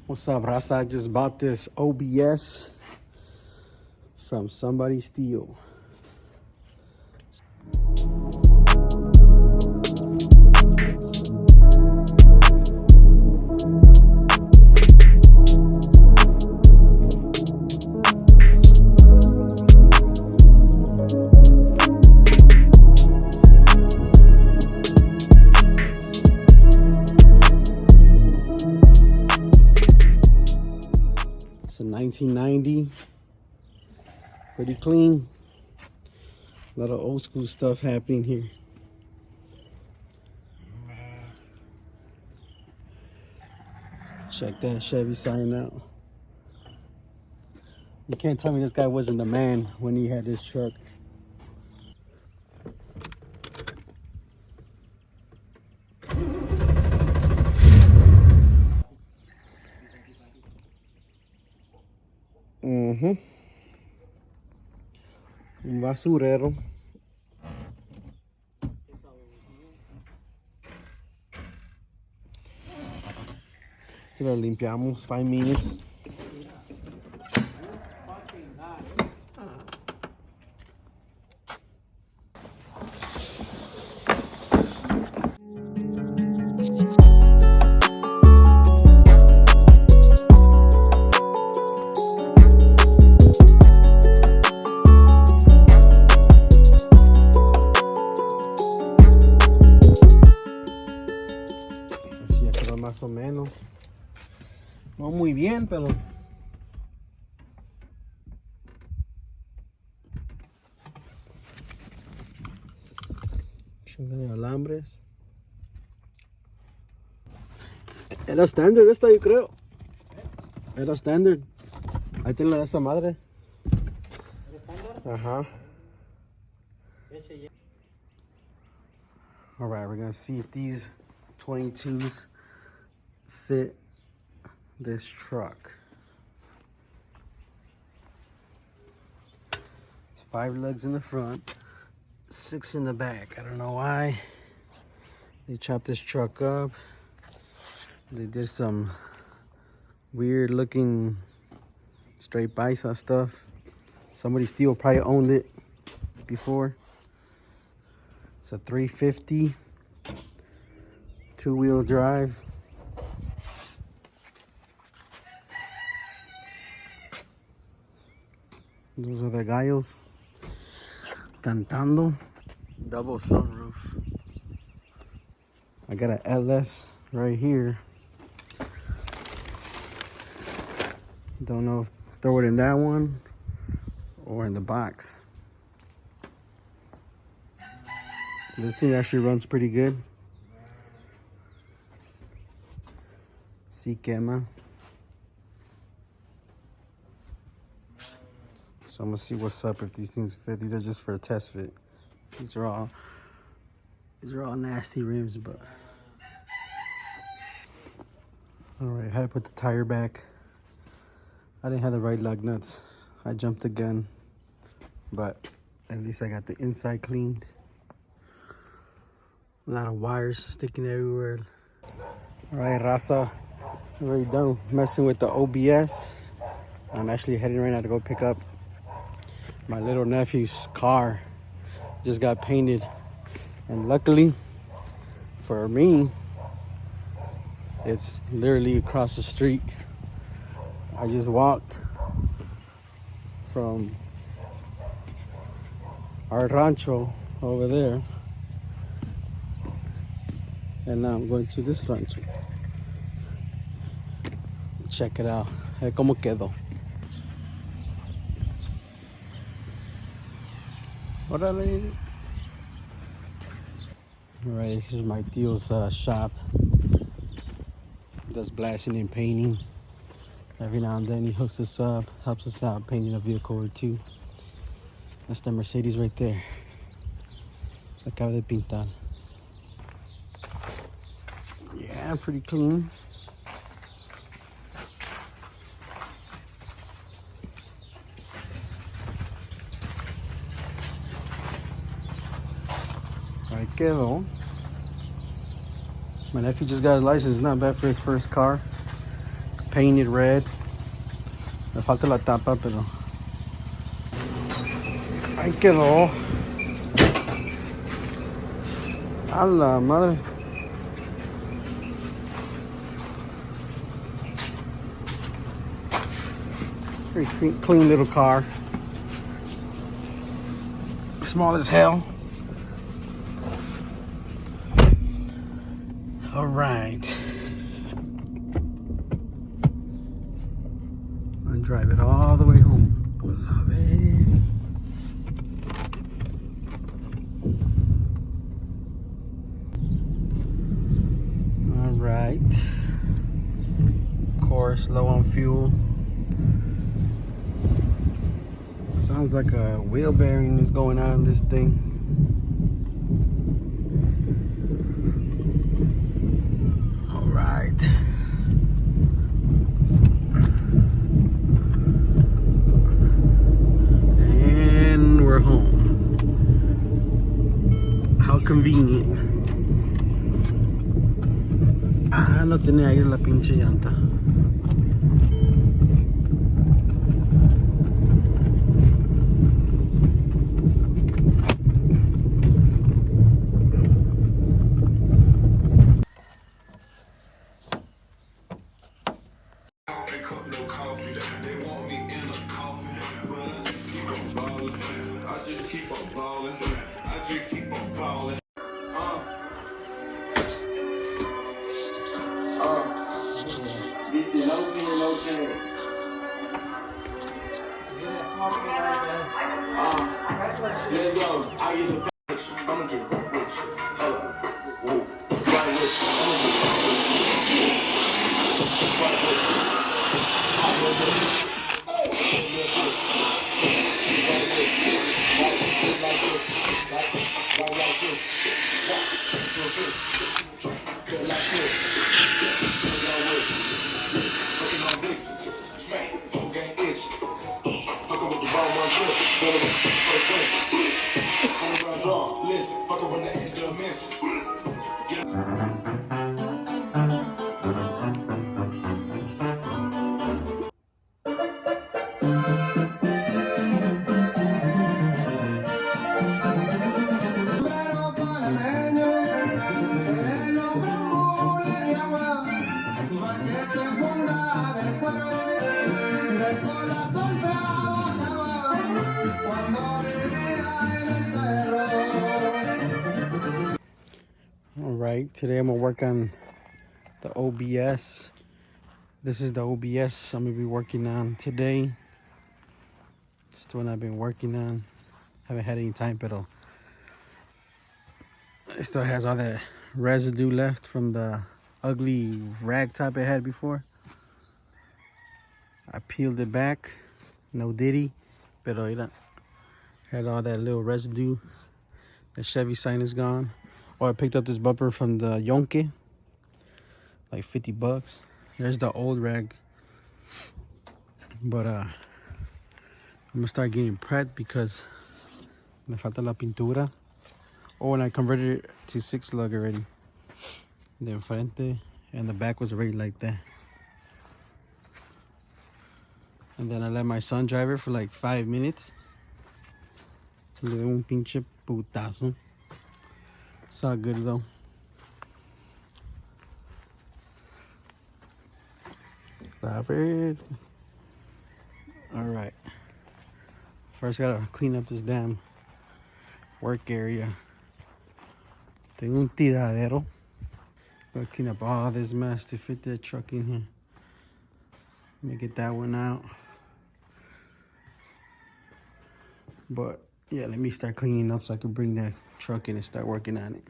What's up, Raza? I just bought this OBS from Somebody Steel. It's a 1990, pretty clean. A lot of old school stuff happening here. Check that Chevy sign out. You can't tell me this guy wasn't the man when he had this truck. Un basurero. Que lo limpiamos 5 minutes. Así ya quedó más o menos. No muy bien, pero de alambres. Era estándar esta, yo creo. Era estándar. Ahí tiene la de esta madre. ¿Era estándar? Ajá. Alright, we're gonna see if these 22s fit this truck. It's 5 lugs in the front, 6 in the back. I don't know why they chopped this truck up. They did some weird looking straight bicep stuff. Somebody still probably owned it before. It's a 350 2-wheel drive. Those are the gallos cantando. Double sunroof. I got an LS right here. Don't know if throw it in that one or in the box. This thing actually runs pretty good. Sí quema. So I'm gonna see what's up if these things fit. These are just for a test fit. These are all nasty rims, but all right. I had to put the tire back. I didn't have the right lug nuts. I jumped the gun, but at least I got the inside cleaned. A lot of wires sticking everywhere. All right, Raza, I'm already done messing with the OBS. I'm actually heading right now to go pick up my little nephew's car. Just got painted, and luckily for me, it's literally across the street. I just walked from our rancho over there, and now I'm going to this rancho. Check it out. Hey, ¿cómo quedó? Órale. Alright, this is my tío's shop. He does blasting and painting. Every now and then he hooks us up, helps us out painting a vehicle or two. That's the Mercedes right there. Acaba de pintar. Yeah, pretty clean. Ahí quedó. My nephew just got his license. It's not bad for his first car. painted red. Me falta la tapa, pero ahí quedó. A la madre. Very clean little car. Small as hell. All right. And drive it all the way home. Love it. All right. Of course, low on fuel. Sounds like a wheel bearing is going on this thing. All right. And we're home. How convenient. Ah, no tenía ahí la pinche llanta. Let's go. I get the I'ma get rich. Hold up. Whoa. Right with I'ma get right with Alright, today I'm gonna work on the OBS. This is the OBS I'm gonna be working on today. It's the one I've been working on. Haven't had any time, but it still has all that residue left from the ugly rag top it had before. I peeled it back, no diddy, but it had all that little residue. The Chevy sign is gone. Oh, I picked up this bumper from the Yonke, like $50. There's the old rag, but I'm gonna start getting prepped because me falta la pintura. Oh, and I converted it to 6-lug already. The enfrente and the back was already like that. And then I let my son drive it for like 5 minutes. Le doy un pinche putazo. It's all good though. Love it. Alright. First gotta clean up this damn work area. Tengo un tiradero. Gotta clean up all this mess to fit that truck in here. Let me get that one out. But yeah, let me start cleaning up so I can bring that truck in and start working on it.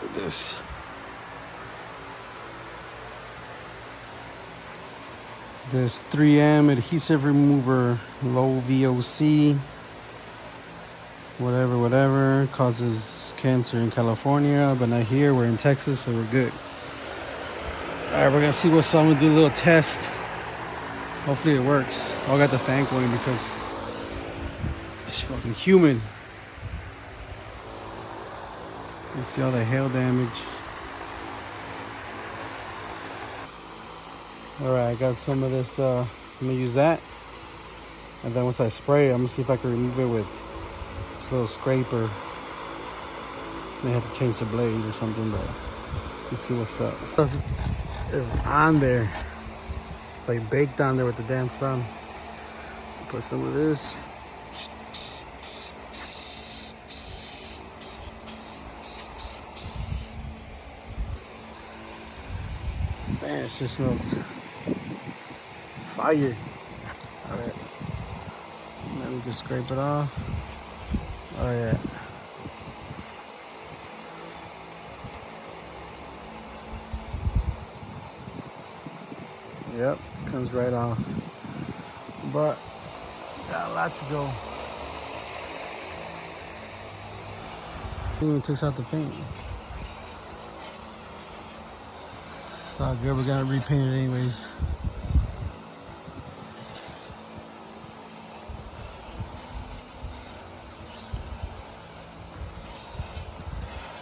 Look at this. This 3M adhesive remover, low VOC, whatever, causes cancer in California, but not here. We're in Texas, so we're good. All right, we're gonna see what's up. I'm gonna do a little test. Hopefully it works. I got the fan going because it's fucking humid. You see all the hail damage. All right, I got some of this. I'm gonna use that, and then once I spray, I'm gonna see if I can remove it with this little scraper. May have to change the blade or something, but let's see what's up. It's on there. It's like baked on there with the damn sun. Put some of this. Man, it just smells fire. All right. Let me just scrape it off. Oh yeah. Yep, comes right off. But got a lot to go. It even takes out the paint. It's all good, we're gonna repaint it anyways.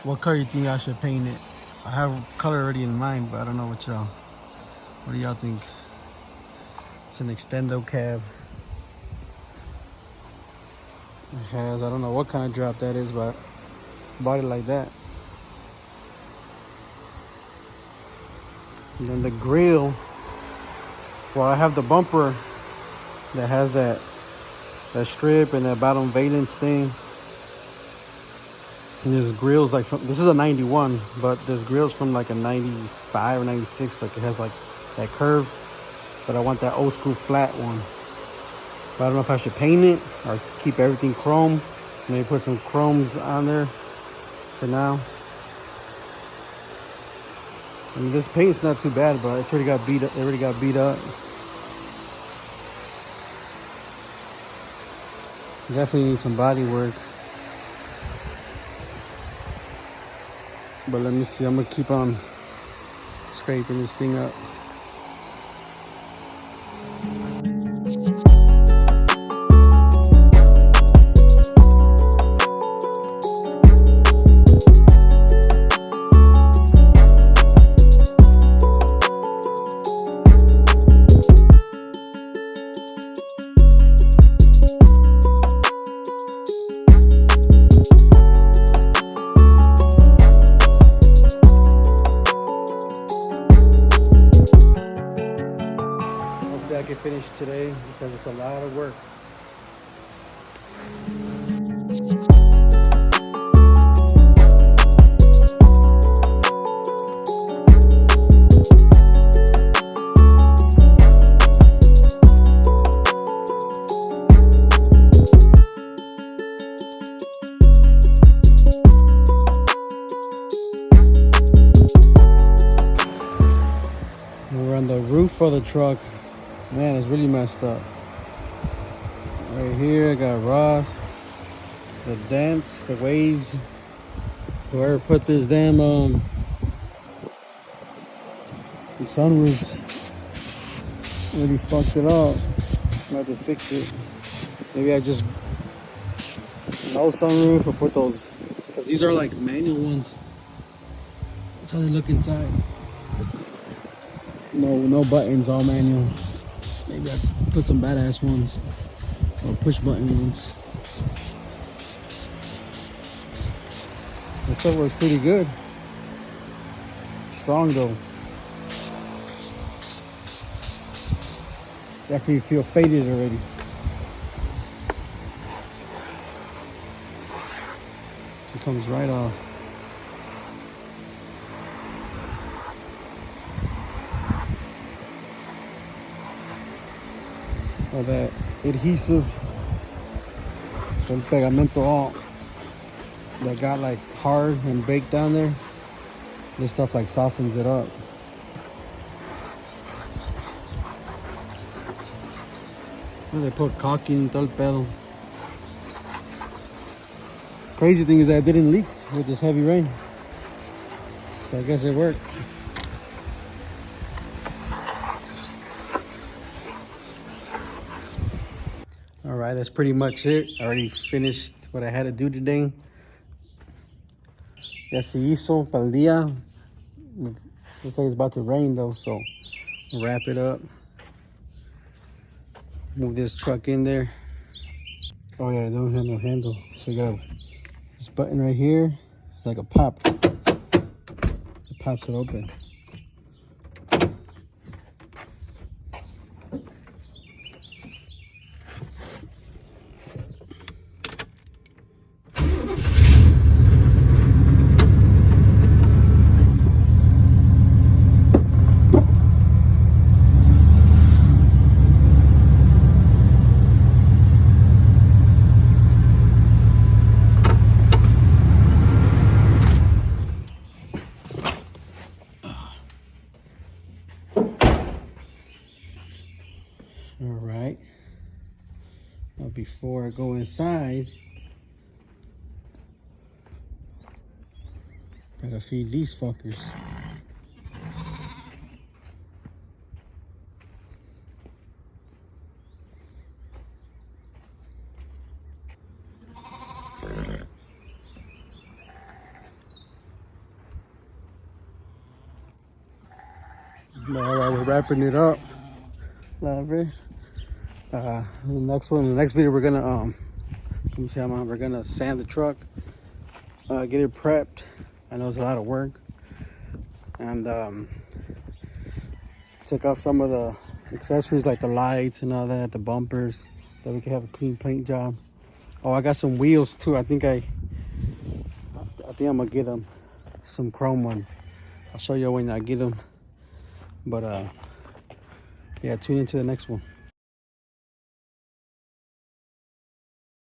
What color do you think I should paint it? I have color already in mind, but I don't know what y'all. What do y'all think? It's an extendo cab. It has, I don't know what kind of drop that is, but I bought it like that. And then the grill, well, I have the bumper that has that strip and that bottom valence thing. And this grill's like from, this is a 91, but this grill's from like a 95 or 96. Like it has like that curve, but I want that old school flat one. But I don't know if I should paint it or keep everything chrome. Maybe put some chromes on there for now. I mean, this paint's not too bad, but it's already got beat up. It already got beat up. Definitely need some body work. But let me see. I'm gonna keep on scraping this thing up. I can finish today because it's a lot of work. We're on the roof of the truck. Man, it's really messed up. Right here, I got rust, the dents, the waves. Whoever put this damn sunroof really fucked it up. I have to fix it. Maybe I just no sunroof or put those, because these are like manual ones. That's how they look inside. No buttons, all manual. Maybe I put some badass ones or push button ones. This stuff works pretty good. Strong though. Definitely feel faded already. It comes right off. All that adhesive, el pegamento all that got like hard and baked down there. This stuff like softens it up. Well, they put caulking and todo el pedo. Crazy thing is that it didn't leak with this heavy rain. So I guess it worked. All right, that's pretty much it. I already finished what I had to do today. Ya se hizo para el día. Looks like it's about to rain though, so we'll wrap it up. Move this truck in there. Oh yeah, it don't have no handle. So you got this button right here. It's like a pop. It pops it open. All right. Now before I go inside, gotta feed these fuckers. All right, we're wrapping it up. The next video, we're gonna we're gonna sand the truck, get it prepped. I know it's a lot of work, and take off some of the accessories like the lights and all that, the bumpers, that we can have a clean paint job. Oh, I got some wheels too. I think I'm gonna get them some chrome ones. I'll show you when I get them. But yeah, tune into the next one.